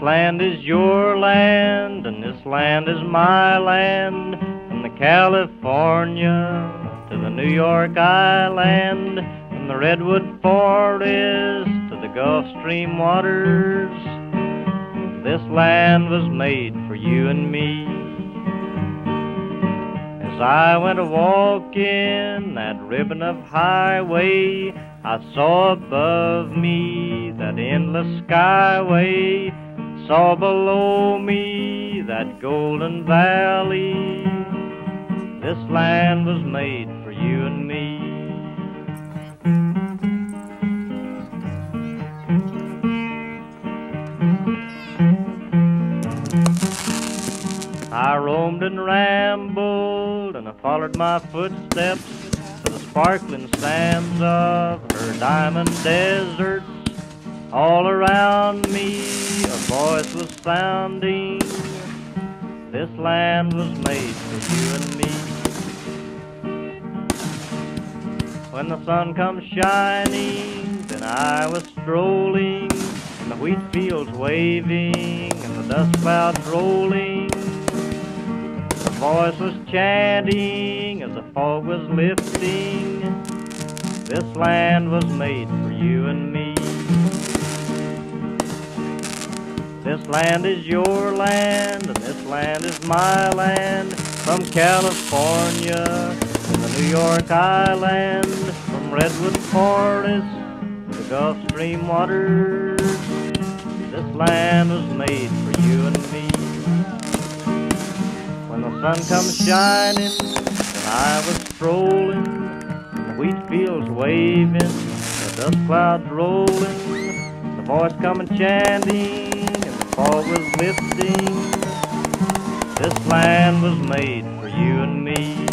land is your land, and this land is my land. From the California to the New York Island, from the Redwood Forest to the Gulf Stream waters, this land was made for you and me. As I went a-walking that ribbon of highway, I saw above me that endless skyway, saw below me that golden valley. This land was made for you and me. I roamed and rambled, and I followed my footsteps to the sparkling sands of her diamond deserts. All around me a voice was sounding, this land was made for you and me. When the sun comes shining, then I was strolling, and the wheat fields waving, and the dust clouds rolling. The voice was chanting as the fog was lifting, this land was made for you and me. This land is your land, and this land is my land. From California to the New York Island, from Redwood Forest to the Gulf Stream waters, this land was made for you and me. When the sun comes shining, and I was strolling, and the wheat fields waving, the dust clouds rolling, the voice coming chanting, fog was lifting, this land was made for you and me.